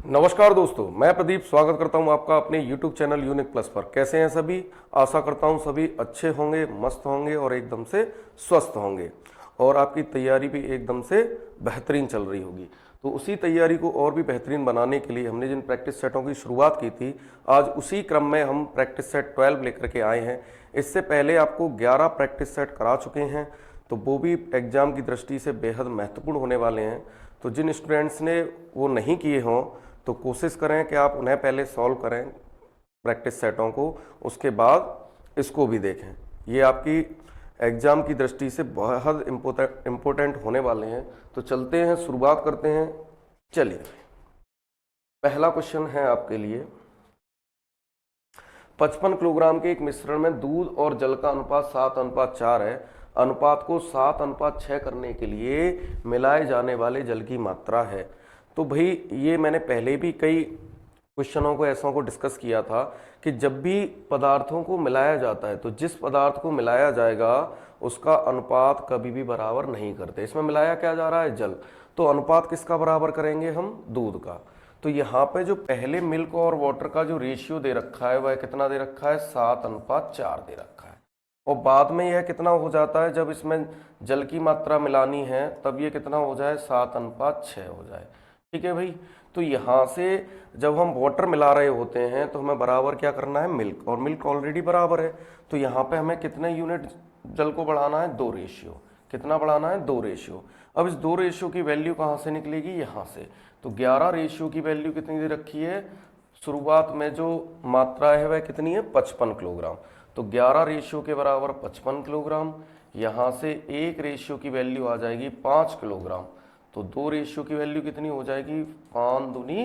नमस्कार दोस्तों, मैं प्रदीप स्वागत करता हूं आपका अपने YouTube चैनल यूनिक प्लस पर। कैसे हैं सभी? आशा करता हूं सभी अच्छे होंगे, मस्त होंगे और एकदम से स्वस्थ होंगे और आपकी तैयारी भी एकदम से बेहतरीन चल रही होगी। तो उसी तैयारी को और भी बेहतरीन बनाने के लिए हमने जिन प्रैक्टिस सेटों की शुरुआत की थी, आज उसी क्रम में हम प्रैक्टिस सेट 12 लेकर के आए हैं। इससे पहले आपको 11 प्रैक्टिस सेट करा चुके हैं, तो वो भी एग्जाम की दृष्टि से बेहद महत्वपूर्ण होने वाले हैं। तो जिन स्टूडेंट्स ने वो नहीं किए हों तो कोशिश करें कि आप उन्हें पहले सॉल्व करें प्रैक्टिस सेटों को, उसके बाद इसको भी देखें। ये आपकी एग्ज़ाम की दृष्टि से बहुत इम्पोर्टेंट होने वाले हैं। तो चलते हैं, शुरुआत करते हैं। चलिए, पहला क्वेश्चन है आपके लिए। 55 किलोग्राम के एक मिश्रण में दूध और जल का अनुपात 7:4 है। अनुपात को 7:6 करने के लिए मिलाए जाने वाले जल की मात्रा है। तो भाई ये मैंने पहले भी कई क्वेश्चनों को ऐसों को डिस्कस किया था कि जब भी पदार्थों को मिलाया जाता है तो जिस पदार्थ को मिलाया जाएगा उसका अनुपात कभी भी बराबर नहीं करते। इसमें मिलाया क्या जा रहा है? जल। तो अनुपात किसका बराबर करेंगे हम? दूध का। तो यहाँ पे जो पहले मिल्क और वाटर का जो रेशियो दे रखा है वह कितना दे रखा है? 7:4 दे रखा है। और बाद में यह कितना हो जाता है जब इसमें जल की मात्रा मिलानी है, तब ये कितना हो जाए? 7:6 हो जाए। ठीक है भाई। तो यहाँ से जब हम वाटर मिला रहे होते हैं तो हमें बराबर क्या करना है? मिल्क। और मिल्क ऑलरेडी बराबर है, तो यहाँ पे हमें कितने यूनिट जल को बढ़ाना है? 2 रेशियो। कितना बढ़ाना है? 2 रेशियो। अब इस 2 रेशियो की वैल्यू कहाँ से निकलेगी? यहाँ से। तो 11 रेशियो की वैल्यू कितनी दे रखी है? शुरुआत में जो मात्रा है वह कितनी है? 55 किलोग्राम। तो 11 रेशियो के बराबर 55 किलोग्राम। यहाँ से 1 रेशियो की वैल्यू आ जाएगी 5 किलोग्राम। तो 2 रेशियो की वैल्यू कितनी हो जाएगी? 5 दूनी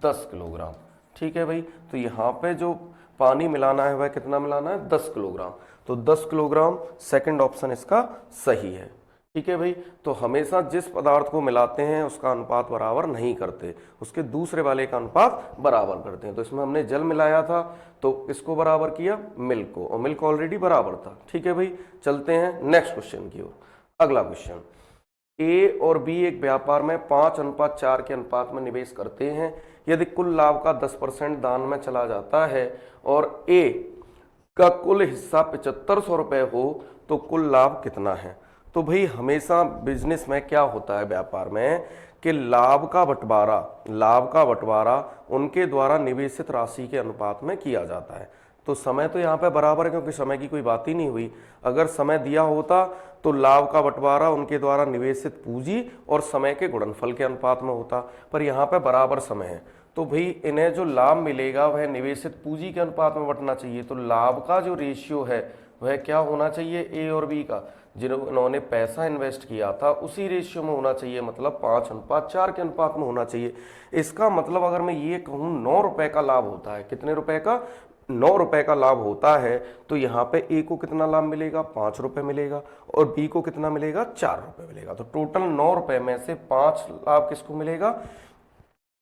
10 किलोग्राम। ठीक है भाई। तो यहाँ पे जो पानी मिलाना है वह कितना मिलाना है? 10 किलोग्राम। तो 10 किलोग्राम सेकंड ऑप्शन इसका सही है। ठीक है भाई। तो हमेशा जिस पदार्थ को मिलाते हैं उसका अनुपात बराबर नहीं करते, उसके दूसरे वाले का अनुपात बराबर करते हैं। तो इसमें हमने जल मिलाया था तो इसको बराबर किया मिल्क को, और मिल्क ऑलरेडी बराबर था। ठीक है भाई। चलते हैं नेक्स्ट क्वेश्चन की ओर। अगला क्वेश्चन, ए और बी एक व्यापार में 5:4 के अनुपात में निवेश करते हैं। यदि कुल लाभ का 10% दान में चला जाता है और ए का कुल हिस्सा 7500 रुपये हो तो कुल लाभ कितना है? तो भाई हमेशा बिजनेस में क्या होता है, व्यापार में, कि लाभ का बंटवारा उनके द्वारा निवेशित राशि के अनुपात में किया जाता है। तो समय तो यहाँ पे बराबर है क्योंकि समय की कोई बात ही नहीं हुई। अगर समय दिया होता तो लाभ का बंटवारा उनके द्वारा निवेशित पूंजी और समय के गुणनफल के अनुपात में होता, पर यहाँ पे बराबर समय है। तो भाई इन्हें जो लाभ मिलेगा वह निवेशित पूंजी के अनुपात में बंटना चाहिए। तो लाभ का जो रेशियो है वह क्या होना चाहिए? ए और बी का, जिन्होंने पैसा इन्वेस्ट किया था उसी रेशियो में होना चाहिए, मतलब 5:4 के अनुपात में होना चाहिए। इसका मतलब अगर मैं ये कहूँ 9 रुपए का लाभ होता है, कितने रुपए का? 9 रुपए का लाभ होता है, तो यहाँ पे ए को कितना लाभ मिलेगा? 5 रुपए मिलेगा, और बी को कितना मिलेगा? 4 रुपए मिलेगा। तो टोटल 9 रुपए में से 5 लाभ किसको मिलेगा?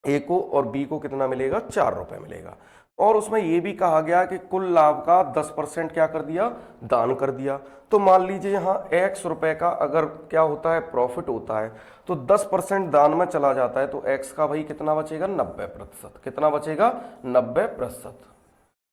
ए को, और बी को कितना मिलेगा? 4 रुपए मिलेगा। और उसमें यह भी कहा गया कि कुल लाभ का 10% क्या कर दिया? दान कर दिया। तो मान लीजिए यहाँ x रुपए का अगर क्या होता है? प्रॉफिट होता है, तो 10% दान में चला जाता है, तो x का भाई कितना बचेगा? 90%। कितना बचेगा? 90%।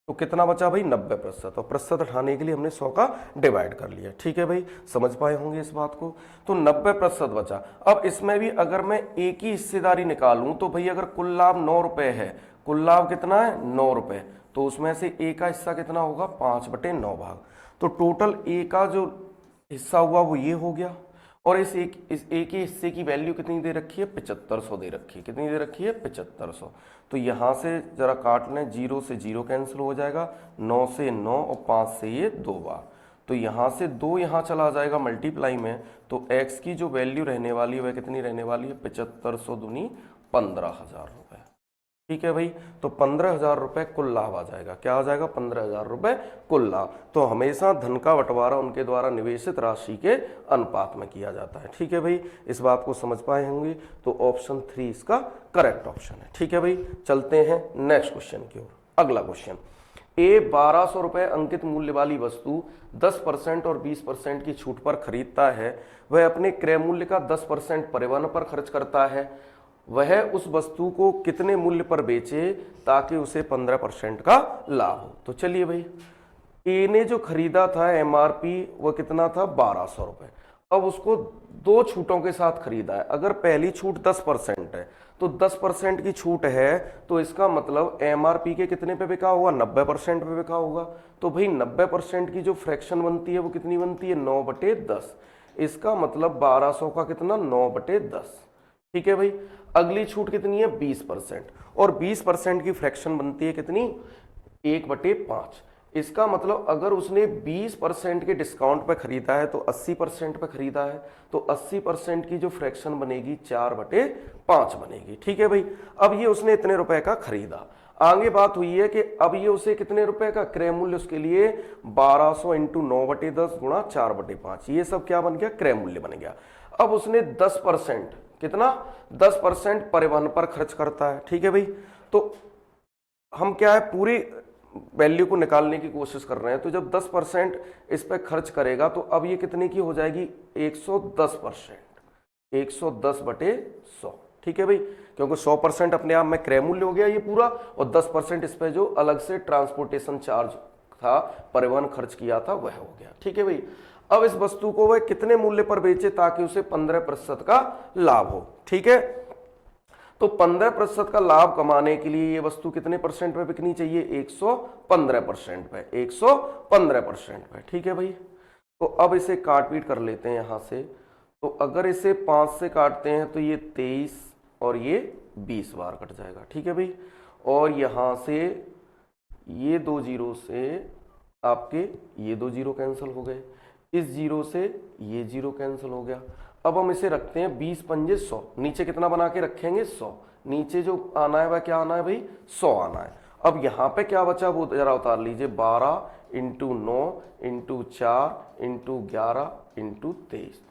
तो कितना बचा भाई? 90%। और प्रतिशत हटाने के लिए हमने 100 का डिवाइड कर लिया। ठीक है भाई, समझ पाए होंगे इस बात को। तो 90% बचा। अब इसमें भी अगर मैं ए की हिस्सेदारी निकालूं तो भाई अगर कुल लाभ 9 रुपए है, कुल लाभ कितना है? 9 रुपए, तो उसमें से ए का हिस्सा कितना होगा? 5/9 भाग। तो टोटल ए का जो हिस्सा हुआ वो ये हो गया, और इस ए के हिस्से की वैल्यू कितनी दे रखी है? 7500 दे रखी है। कितनी दे रखी है? 7500। तो यहाँ से जरा काट लें, 0 से 0 कैंसिल हो जाएगा, 9 से 9 और 5 से ये 2 बार। तो यहाँ से 2 यहाँ चला जाएगा मल्टीप्लाई में, तो x की जो वैल्यू रहने वाली है वह कितनी रहने वाली है? 7500 दूनी 15,000 रुपये। ठीक है भाई। तो 15,000 रुपये कुल लाभ आ जाएगा। क्या आ जाएगा? 15,000 रुपये कुल लाभ। तो हमेशा धन का बंटवारा उनके द्वारा निवेशित राशि के अनुपात में किया जाता है। ठीक है भाई, इस बात को समझ पाए होंगे। तो ऑप्शन 3 इसका करेक्ट ऑप्शन है। ठीक है भाई। चलते हैं नेक्स्ट क्वेश्चन की ओर। अगला क्वेश्चन, ए 1200 रुपये अंकित मूल्य वाली वस्तु 10% और 20% की छूट पर खरीदता है। वह अपने क्रय मूल्य का 10% परिवहन पर खर्च करता है। वह उस वस्तु को कितने मूल्य पर बेचे ताकि उसे 15% का लाभ हो। तो चलिए भाई, ए ने जो खरीदा था एमआरपी वो कितना था 1200 रुपए। अब उसको दो छूटों के साथ खरीदा है। अगर पहली छूट 10% है तो 10% की छूट है, तो इसका मतलब एमआरपी के कितने पे बिका होगा 90% पे बिका होगा। तो भाई 90% की जो फ्रैक्शन बनती है वो कितनी बनती है 9/10। इसका मतलब 1200 का कितना 9/10। ठीक है भाई। अगली छूट कितनी है 20%, और 20% की फ्रैक्शन बनती है कितनी 1/5। इसका मतलब अगर उसने 20% के डिस्काउंट पे खरीदा है तो 80% पे खरीदा है, तो 80% की जो फ्रैक्शन बनेगी 4/5 बनेगी। ठीक है भाई। अब ये उसने इतने रुपए का खरीदा। आगे बात हुई है कि अब ये उसे कितने रुपए का क्रय मूल्य उसके लिए 1200 इंटू 9/10 गुणा 4/5, ये सब क्या बन गया क्रय मूल्य बन गया। अब उसने 10% कितना 10% परिवहन पर खर्च करता है। ठीक है भाई। तो हम क्या है पूरी वैल्यू को निकालने की कोशिश कर रहे हैं। तो जब 10% इस पर खर्च करेगा तो अब ये कितने की हो जाएगी 110%, 110/100। ठीक है भाई, क्योंकि 100% अपने आप में क्रय मूल्य हो गया ये पूरा, और 10% इस पे जो अलग से ट्रांसपोर्टेशन चार्ज था, परिवहन खर्च किया था, वह हो गया। ठीक है भाई। अब इस वस्तु को वह कितने मूल्य पर बेचे ताकि उसे 15% का लाभ हो। ठीक है। तो 15% का लाभ कमाने के लिए ये वस्तु कितने परसेंट पे बिकनी चाहिए 115% पे, 115% पे। ठीक है भाई। तो अब इसे काट पीट कर लेते हैं यहां से। तो अगर इसे 5 से काटते हैं तो ये 23 और ये 20 बार कट जाएगा। ठीक है भाई। और यहां से ये 2 जीरो से आपके ये 2 जीरो कैंसिल हो गए, इस जीरो से ये जीरो कैंसिल हो गया। अब हम इसे रखते हैं 20 पंजे 100, नीचे कितना बना के रखेंगे 100, नीचे जो आना है वह क्या आना है भाई 100 आना है। अब यहाँ पे क्या बचा वो जरा उतार लीजिए, 12 इंटू 9 इंटू 4 इंटू 11 इंटू 23।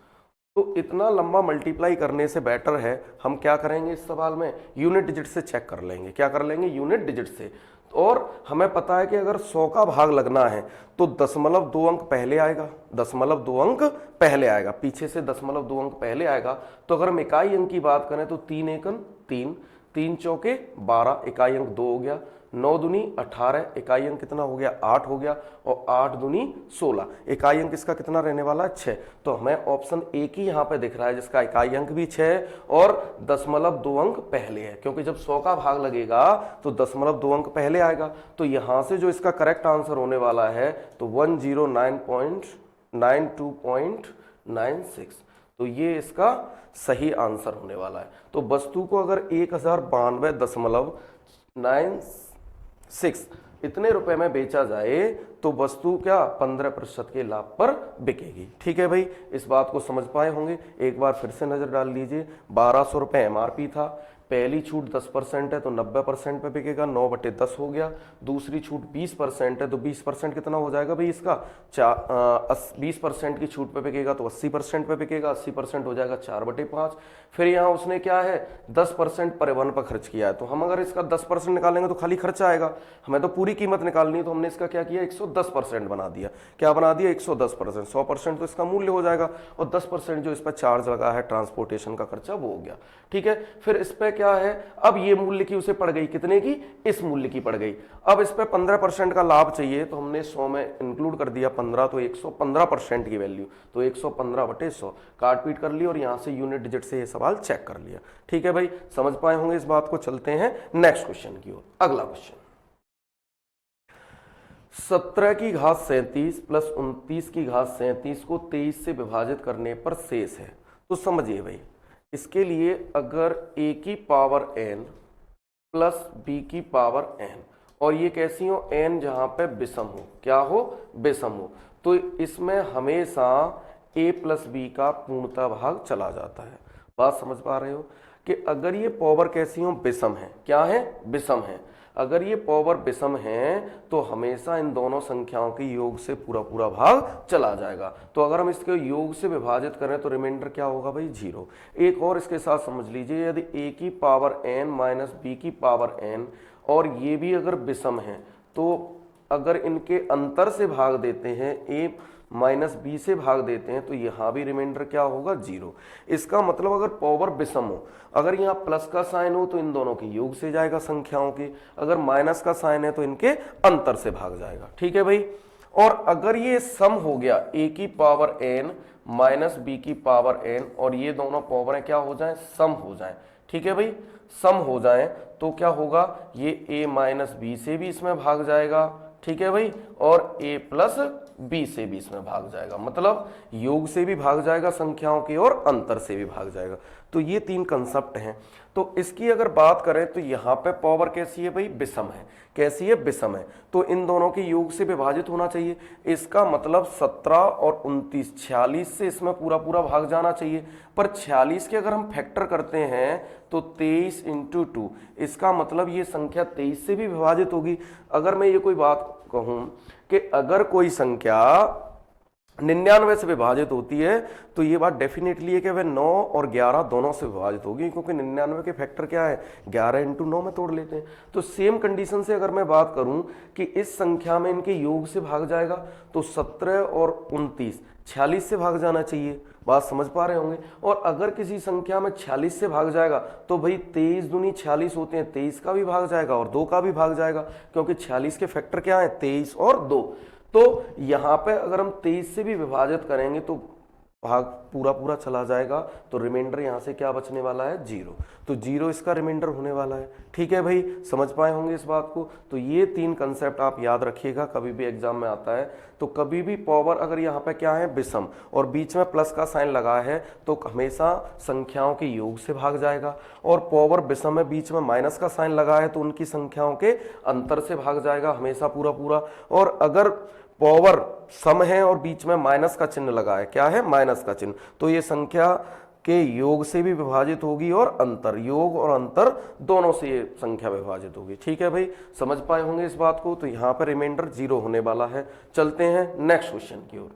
तो इतना लंबा मल्टीप्लाई करने से बेटर है हम क्या करेंगे इस सवाल में यूनिट डिजिट से चेक कर लेंगे। क्या कर लेंगे यूनिट डिजिट से। और हमें पता है कि अगर 100 का भाग लगना है तो 0.2 अंक पहले आएगा, 0.2 अंक पहले आएगा, पीछे से 0.2 अंक पहले आएगा। तो अगर हम इकाई अंक की बात करें तो 3 एकम 3, 3 चौके 12, इकाई अंक 2 हो गया, 9 दूनी 18, इकाई अंक कितना हो गया 8 हो गया, और 8 दूनी 16, इकाई अंक इसका कितना रहने वाला है 6। तो हमें ऑप्शन एक ही यहाँ पे दिख रहा है जिसका इकाई अंक भी 6 और 0.2 अंक पहले है, क्योंकि जब 100 का भाग लगेगा तो 0.2 अंक पहले आएगा। तो यहाँ से जो इसका करेक्ट आंसर होने वाला है तो 109.92.96, तो ये इसका सही आंसर होने वाला है। तो वस्तु को अगर 1092.96 इतने रुपए में बेचा जाए तो वस्तु क्या 15% के लाभ पर बिकेगी। ठीक है भाई, इस बात को समझ पाए होंगे। एक बार फिर से नजर डाल लीजिए, 1200 रुपए एमआरपी था, पहली छूट 10% है तो 90% पे बिकेगा, 9/10 हो गया। दूसरी छूट 20% है तो 20% कितना हो जाएगा भाई इसका 20% की छूट पे बिकेगा तो 80% पे बिकेगा, 80% हो जाएगा 4/5। फिर यहाँ उसने क्या है 10% परिवहन पर खर्च किया है, तो हम अगर इसका 10% निकालेंगे तो खाली खर्चा आएगा, हमें तो पूरी कीमत निकालनी है। तो हमने इसका क्या किया 110% बना दिया। क्या बना दिया 110%, 100% तो इसका मूल्य हो जाएगा, और 10% जो इस पर चार्ज लगा है ट्रांसपोर्टेशन का खर्चा वो हो गया। ठीक है। फिर इस पे क्या है, अब ये मूल्य की उसे पड़ गई कितने की, इस मूल्य की पड़ गई। अब इस पे 15% का लाभ चाहिए तो हमने 100 में इंक्लूड कर दिया 15, तो 115% की वैल्यू, तो 115/100 काट पीट कर ली और यहां से यूनिट डिजिट से ये सवाल चेक कर लिया। ठीक है भाई, समझ पाए होंगे इस बात को। चलते हैं नेक्स्ट क्वेश्चन की ओर। अगला क्वेश्चन, 17 की घात 37 प्लस 29 की घात 37 को 23 से विभाजित करने पर शेष है। तो समझिए भाई, इसके लिए अगर a की पावर n प्लस b की पावर n, और ये कैसी हो n जहां पे विषम हो, क्या हो विषम हो, तो इसमें हमेशा a प्लस b का पूर्णतः भाग चला जाता है। बात समझ पा रहे हो कि अगर ये पावर कैसी हो विषम है, क्या है विषम है, अगर ये पावर विषम है तो हमेशा इन दोनों संख्याओं के योग से पूरा पूरा भाग चला जाएगा। तो अगर हम इसके योग से विभाजित करें तो रिमाइंडर क्या होगा भाई 0। एक और इसके साथ समझ लीजिए, यदि a की पावर n माइनस b की पावर n और ये भी अगर विषम है तो अगर इनके अंतर से भाग देते हैं a, माइनस बी से भाग देते हैं तो यहाँ भी रिमाइंडर क्या होगा 0। इसका मतलब अगर पावर विषम हो, अगर यहाँ प्लस का साइन हो तो इन दोनों के योग से जाएगा संख्याओं के, अगर माइनस का साइन है तो इनके अंतर से भाग जाएगा। ठीक है भाई। और अगर ये सम हो गया a की पावर n माइनस बी की पावर n और ये दोनों पावरें क्या हो जाएं, सम हो जाएं। ठीक है भाई, सम हो जाएं तो क्या होगा, ये a माइनस बी से भी इसमें भाग जाएगा। ठीक है भाई, और a प्लस बी से भी इसमें भाग जाएगा, मतलब योग से भी भाग जाएगा संख्याओं के और अंतर से भी भाग जाएगा। तो ये तीन कंसेप्ट हैं। तो इसकी अगर बात करें तो यहाँ पे पावर कैसी है भाई, विषम है। कैसी है, विषम है। तो इन दोनों के योग से विभाजित होना चाहिए। इसका मतलब 17 और 29 46 से इसमें पूरा पूरा भाग जाना चाहिए। पर 46 के अगर हम फैक्टर करते हैं तो 23 इंटू 2, इसका मतलब ये संख्या 23 से भी विभाजित होगी। अगर मैं ये कोई बात कहूं कि अगर कोई संख्या 99 से विभाजित होती है तो ये बात डेफिनेटली है कि वह 9 और 11 दोनों से विभाजित होगी, क्योंकि 99 के फैक्टर क्या है, 11 इंटू 9 में तोड़ लेते हैं। तो सेम कंडीशन से अगर मैं बात करूं कि इस संख्या में इनके योग से भाग जाएगा तो 17 और 29 46 से भाग जाना चाहिए। बात समझ पा रहे होंगे। और अगर किसी संख्या में 46 से भाग जाएगा तो भाई 23 दूनी 46 होते हैं, 23 का भी भाग जाएगा और 2 का भी भाग जाएगा, क्योंकि 46 के फैक्टर क्या है, 23 और 2। तो यहां पे अगर हम 23 से भी विभाजित करेंगे तो भाग पूरा पूरा चला जाएगा, तो रिमाइंडर यहां से क्या बचने वाला है, 0। तो 0 इसका रिमाइंडर होने वाला है। ठीक है भाई, समझ पाए होंगे इस बात को। तो ये तीन कंसेप्ट आप याद रखिएगा, कभी भी एग्जाम में आता है तो कभी भी पावर अगर यहाँ पे क्या है, विषम, और बीच में प्लस का साइन लगा है तो हमेशा संख्याओं के योग से भाग जाएगा, और पावर विषम में बीच में माइनस का साइन लगा है तो उनकी संख्याओं के अंतर से भाग जाएगा हमेशा पूरा पूरा। और अगर पावर सम है और बीच में माइनस का चिन्ह लगा है, क्या है, माइनस का चिन्ह, तो ये संख्या के योग से भी विभाजित होगी और अंतर, योग और अंतर दोनों से ये संख्या विभाजित होगी। ठीक है भाई, समझ पाए होंगे इस बात को। तो यहाँ पर रिमाइंडर 0 होने वाला है। चलते हैं नेक्स्ट क्वेश्चन की ओर।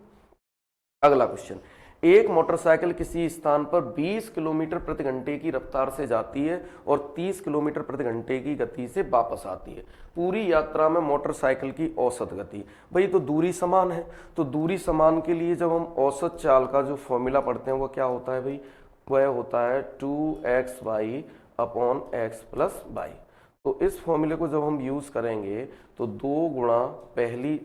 अगला क्वेश्चन, एक मोटरसाइकिल किसी स्थान पर 20 किलोमीटर प्रति घंटे की रफ्तार से जाती है और 30 किलोमीटर प्रति घंटे की गति से वापस आती है। पूरी यात्रा में मोटरसाइकिल की औसत गति, भाई तो दूरी समान है, तो दूरी समान के लिए जब हम औसत चाल का जो फॉर्मूला पढ़ते हैं वो क्या होता है भाई, वह होता है 2xy upon x plus Y. तो इस फॉर्मूले को जब हम यूज करेंगे तो 2 गुणा पहली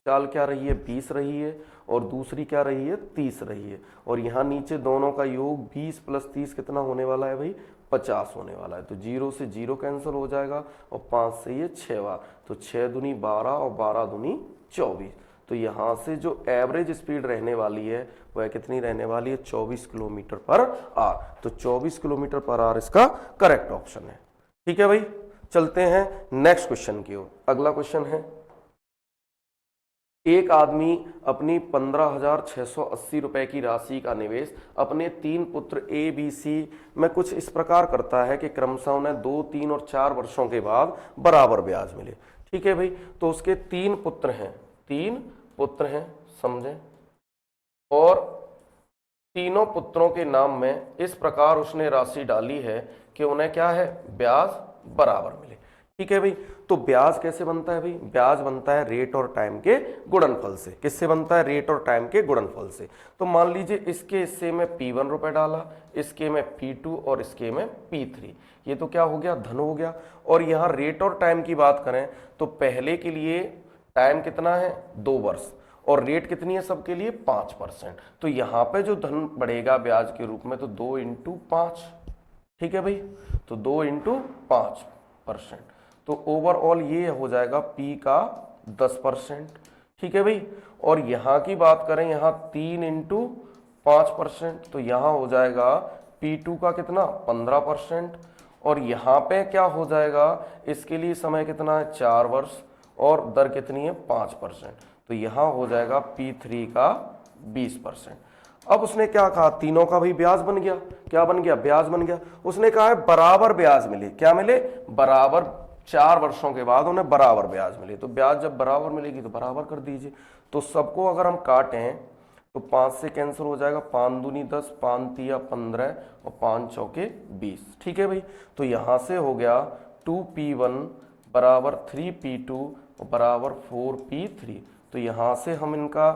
चाल क्या रही है, 20 रही है, और दूसरी क्या रही है, 30 रही है, और यहाँ नीचे दोनों का योग 20 प्लस 30 कितना होने वाला है भाई, 50 होने वाला है। तो 0 से 0 कैंसिल हो जाएगा और 5 से ये 6 बार, तो 6 दूनी 12 और 12 दूनी 24। तो यहाँ से जो एवरेज स्पीड रहने वाली है वह कितनी रहने वाली है, 24 किलोमीटर पर आवर। तो 24 किलोमीटर पर आवर इसका करेक्ट ऑप्शन है। ठीक है भाई, चलते हैं नेक्स्ट क्वेश्चन की ओर। अगला क्वेश्चन है, एक आदमी अपनी 15,680 रुपए की राशि का निवेश अपने 3 पुत्र ए बी सी में कुछ इस प्रकार करता है कि क्रमशः उन्हें 2, 3 और 4 वर्षों के बाद बराबर ब्याज मिले। ठीक है भाई, तो उसके 3 पुत्र हैं, 3 पुत्र हैं, समझें, और तीनों पुत्रों के नाम में इस प्रकार उसने राशि डाली है कि उन्हें क्या है, ब्याज बराबर मिले। ठीक है भाई, तो ब्याज कैसे बनता है भाई, ब्याज बनता है रेट और टाइम के गुणनफल से। किससे बनता है, रेट और टाइम के गुणनफल से। तो मान लीजिए इसके हिस्से में P1 रुपए डाला, इसके में P2 और इसके में P3, ये तो क्या हो गया, धन हो गया। और यहाँ रेट और टाइम की बात करें तो पहले के लिए टाइम कितना है, 2 वर्ष, और रेट कितनी है सबके लिए, 5%। तो यहाँ पे जो धन बढ़ेगा ब्याज के रूप में तो 2 इंटू 5। ठीक है भाई, तो 2 इंटू 5%, तो ओवरऑल ये हो जाएगा P का 10%। ठीक है भाई, और यहाँ की बात करें, यहाँ 3 इंटू 5%, तो यहाँ हो जाएगा P2 का कितना, 15%, और यहाँ पे क्या हो जाएगा, इसके लिए समय कितना है, 4 वर्ष, और दर कितनी है, 5%, तो यहाँ हो जाएगा P3 का 20%। अब उसने क्या कहा, तीनों का भी ब्याज बन गया, क्या बन गया, ब्याज बन गया। उसने कहा है बराबर ब्याज मिले, क्या मिले, बराबर, 4 वर्षों के बाद उन्हें बराबर ब्याज मिले। तो ब्याज जब बराबर मिलेगी तो बराबर कर दीजिए। तो सबको अगर हम काटें तो 5 से कैंसिल हो जाएगा, 5 दूनी 10, 5 तिया 15 और 5 चौके 20। ठीक है भाई, तो यहाँ से हो गया 2P1 बराबर 3P2 बराबर 4P3। तो यहाँ से हम इनका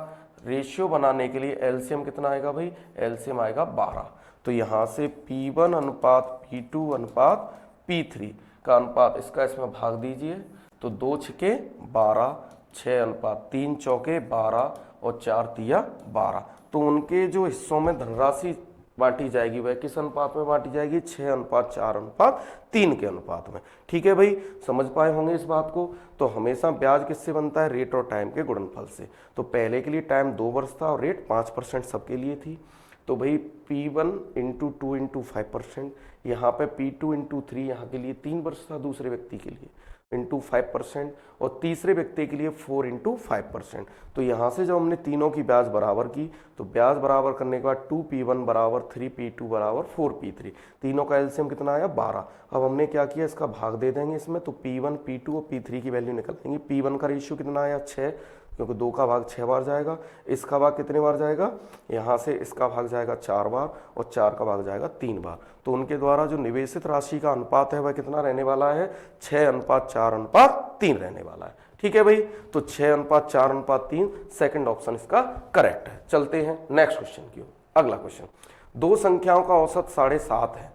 रेशियो बनाने के लिए एलसीएम कितना आएगा भाई, एलसीएम आएगा 12। तो यहाँ से P1 अनुपात P2 अनुपात P3 का अनुपात इसका इसमें भाग दीजिए, तो 2 छके 12, 6 अनुपात 3 चौके 12 और 4 तिया 12। तो उनके जो हिस्सों में धनराशि बांटी जाएगी वह किस अनुपात में बांटी जाएगी, 6 अनुपात 4 अनुपात 3 के अनुपात में। ठीक है भाई, समझ पाए होंगे इस बात को। तो हमेशा ब्याज किससे बनता है, रेट और टाइम के गुणनफल से। तो पहले के लिए टाइम 2 वर्ष था और रेट 5% सबके लिए थी। तो भाई P1 इंटू 2 इंटू 5%, यहाँ पे P2 इंटू 3 यहाँ के लिए 3 वर्ष था दूसरे व्यक्ति के लिए, इंटू 5%, और तीसरे व्यक्ति के लिए 4 इंटू 5%। तो यहाँ से जब हमने तीनों की ब्याज बराबर की, तो ब्याज बराबर करने के बाद 2P1 बराबर 3P2 बराबर 4P3, तीनों का एलसीएम कितना आया 12। अब हमने क्या किया, इसका भाग दे देंगे इसमें, तो P1 P2 और P3 की वैल्यू निकल देंगे। P1 का रेशियो कितना आया 6, क्योंकि 2 का भाग 6 बार जाएगा। इसका भाग कितने बार जाएगा, यहाँ से इसका भाग जाएगा 4 बार और 4 का भाग जाएगा 3 बार। तो उनके द्वारा जो निवेशित राशि का अनुपात है वह कितना रहने वाला है, 6 अनुपात 4 अनुपात 3 रहने वाला है। ठीक है भाई, तो 6 अनुपात 4 अनुपात 3, सेकंड ऑप्शन इसका करेक्ट है। चलते हैं नेक्स्ट क्वेश्चन की ओर। अगला क्वेश्चन, दो संख्याओं का औसत 7.5 है।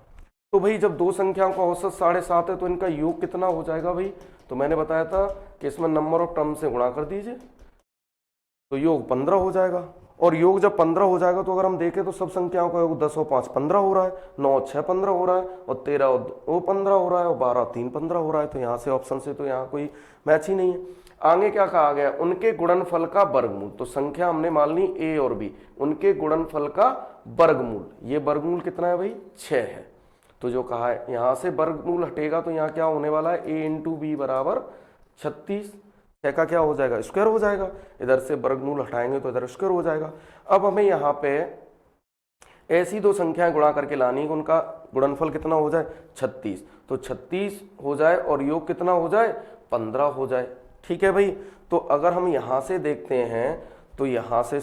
तो भाई जब दो संख्याओं का औसत 7.5 है तो इनका योग कितना हो जाएगा भाई, तो मैंने बताया था कि इसमें नंबर ऑफ टर्म से गुणा कर दीजिए, तो योग 15 हो जाएगा। और योग जब 15 हो जाएगा तो अगर हम देखें तो सब संख्याओं का योग 10 और 5 15 हो रहा है, 9 और 6 15 हो रहा है, और 13 और 2 15 हो रहा है, और 12 3 15 हो रहा है। तो यहाँ से ऑप्शन से तो यहाँ कोई मैच ही नहीं है। आगे क्या कहा गया, उनके गुणनफल का वर्गमूल। तो संख्या हमने मान ली ए और बी, उनके गुणनफल का वर्गमूल, ये वर्गमूल कितना है भाई 6 है। तो जो कहा है यहाँ से वर्गमूल हटेगा तो यहाँ क्या होने वाला है, ए इंटू बी बराबर 36, 6 का क्या हो जाएगा स्क्वायर हो जाएगा, इधर से वर्गमूल हटाएंगे तो इधर स्क्वायर हो जाएगा। अब हमें यहाँ पे ऐसी दो संख्याएं गुणा करके लानी है, उनका गुणनफल कितना हो जाए 36, तो 36 हो जाए और योग कितना हो जाए 15 हो जाए। ठीक है भाई, तो अगर हम यहाँ से देखते हैं तो यहाँ से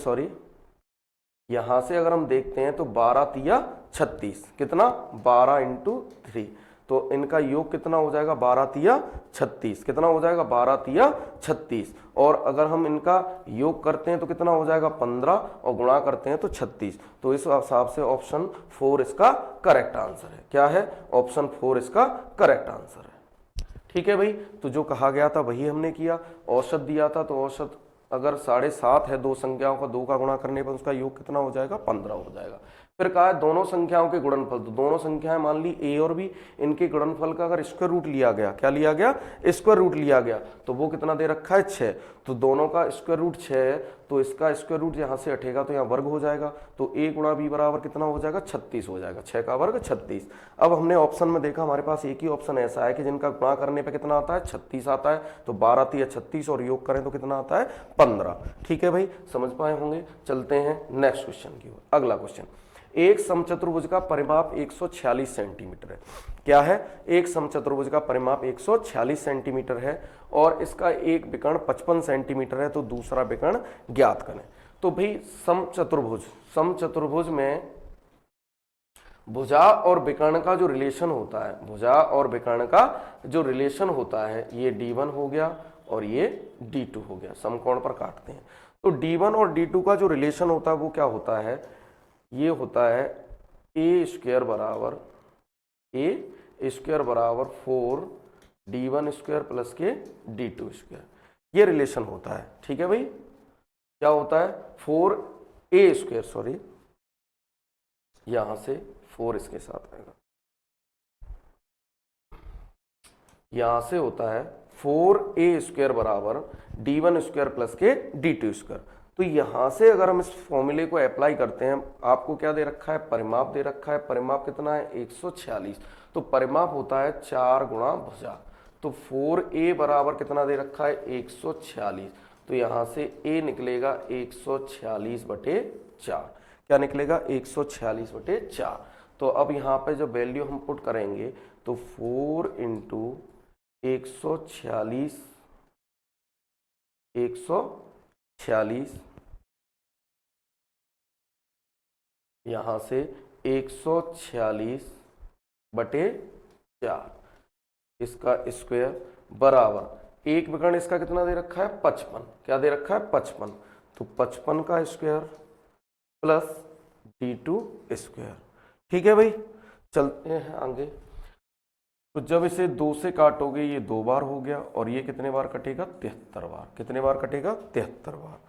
यहाँ से अगर हम देखते हैं तो 12 तिया 36, कितना 12 इंटू 3, तो इनका योग कितना हो जाएगा 12 तिया 36, कितना हो जाएगा 12 तिया 36। और अगर हम इनका योग करते हैं तो कितना हो जाएगा 15, और गुणा करते हैं तो 36। तो इस हिसाब से ऑप्शन 4 इसका करेक्ट आंसर है। क्या है, ऑप्शन 4 इसका करेक्ट आंसर है। ठीक है भाई, तो जो कहा गया था वही हमने किया। औसत दिया था, तो औसत अगर 7.5 है, दो संख्याओं का 2 का गुणा करने पर उसका योग कितना हो जाएगा 15 हो जाएगा। फिर कहा है दोनों संख्याओं के गुणनफल, तो दोनों संख्याएं मान ली ए और बी, इनके गुणनफल का अगर स्क्वायर रूट लिया गया, क्या लिया गया स्क्वायर रूट लिया गया, तो वो कितना दे रखा है 6, तो दोनों का स्क्वायर रूट 6 है, तो इसका स्क्वायर रूट यहाँ से हटेगा तो यहाँ वर्ग हो जाएगा, तो a गुणा बी बराबर कितना हो जाएगा 36 हो जाएगा, 6 का वर्ग 36। अब हमने ऑप्शन में देखा हमारे पास एक ही ऑप्शन ऐसा है कि जिनका गुणा करने पे कितना आता है 36 आता है, तो 12 तिया 36 और योग करें तो कितना आता है 15। ठीक है भाई, समझ पाए होंगे। चलते हैं नेक्स्ट क्वेश्चन की ओर। अगला क्वेश्चन, एक समचतुर्भुज का परिमाप 146 सेंटीमीटर है। क्या है, एक समचतुर्भुज का परिमाप 146 सेंटीमीटर है और इसका एक विकर्ण 55 सेंटीमीटर है, तो दूसरा विकर्ण ज्ञात करें। तो भाई समचतुर्भुज में भुजा और विकर्ण का जो रिलेशन होता है, भुजा और विकर्ण का जो रिलेशन होता है, ये D1 हो गया और ये D2 हो गया। समकोण पर काटते हैं तो D1 और D2 का जो रिलेशन होता है वो क्या होता है, ये होता है ए स्क्वायर बराबर 4 D1 स्क्वायर प्लस के D2 स्क्वायर, ये रिलेशन होता है। ठीक है भाई, क्या होता है 4a स्क्वायर, सॉरी यहां से 4 इसके साथ आएगा, यहां से होता है 4a स्क्वायर बराबर D1 स्क्वायर प्लस के D2 स्क्वायर। तो यहां से अगर हम इस फॉर्मूले को अप्लाई करते हैं, आपको क्या दे रखा है, परिमाप दे रखा है। परिमाप कितना है 146, तो परिमाप होता है 4 गुणा भुजा, तो 4a बराबर कितना दे रखा है 146, तो यहां से a निकलेगा 146/4। क्या निकलेगा 146/4। तो अब यहाँ पे जो वैल्यू हम पुट करेंगे तो 4 इंटू 146 यहां से 146/4 इसका स्क्वायर बराबर एक विकर्ण इसका कितना दे रखा है 55, क्या दे रखा है 55, तो 55 का स्क्वायर प्लस d2 स्क्वायर। ठीक है भाई, चलते हैं आगे। तो जब इसे 2 से काटोगे ये 2 बार हो गया, और ये कितने बार कटेगा? 73 बार। कितने बार कटेगा? 73 बार।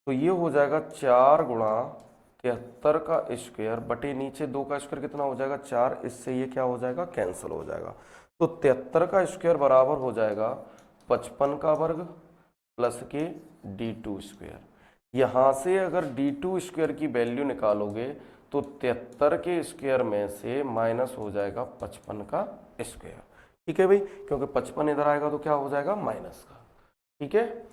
तो ये हो जाएगा 4 गुणा 73 का स्क्वायर बटे नीचे 2 का स्क्वायर कितना हो जाएगा? 4। इससे ये क्या हो जाएगा? कैंसिल हो जाएगा। तो 73 का स्क्वायर बराबर हो जाएगा 55 का वर्ग प्लस के d2 स्क्वायर। यहाँ से अगर d2 स्क्वायर की वैल्यू निकालोगे तो 73 के स्क्वायर में से माइनस हो जाएगा 55 का स्क्वायर। ठीक है भाई, क्योंकि 55 इधर आएगा तो क्या हो जाएगा? माइनस का। ठीक है,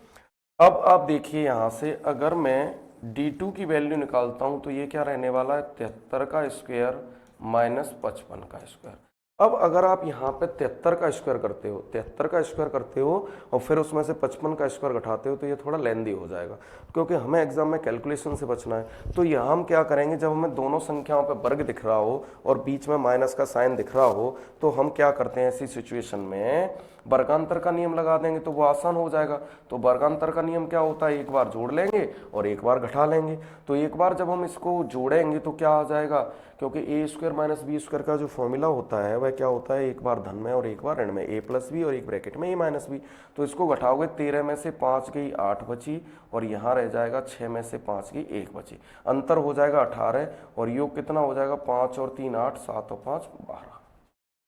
अब आप देखिए यहाँ से अगर मैं d2 की वैल्यू निकालता हूँ तो ये क्या रहने वाला है? 73 का स्क्वायर माइनस 55 का स्क्वायर। अब अगर आप यहाँ पे 73 का स्क्वायर करते हो, 73 का स्क्वायर करते हो और फिर उसमें से 55 का स्क्वायर घटाते हो तो ये थोड़ा लेंदी हो जाएगा, क्योंकि हमें एग्जाम में कैलकुलेशन से बचना है। तो यहाँ हम क्या करेंगे, जब हमें दोनों संख्याओं पे वर्ग दिख रहा हो और बीच में माइनस का साइन दिख रहा हो तो हम क्या करते हैं ऐसी सिचुएशन में? वर्गांतर का नियम लगा देंगे तो वो आसान हो जाएगा। तो वर्गांतर का नियम क्या होता है? एक बार जोड़ लेंगे और एक बार घटा लेंगे। तो एक बार जब हम इसको जोड़ेंगे तो क्या आ जाएगा? क्योंकि ए स्क्वायर माइनस बी स्क्वायर का जो फॉर्मूला होता है वह क्या होता है? एक बार धन में और एक बार ऋण में, ए प्लस बी और एक ब्रैकेट में ए माइनस बी। तो इसको घटाओगे 13 में से 5 गई 8 बची, और यहाँ रह जाएगा 6 में से 5 गई 1 बची। अंतर हो जाएगा 18, और योग कितना हो जाएगा? 5 और 3 8, 7 और 5 12।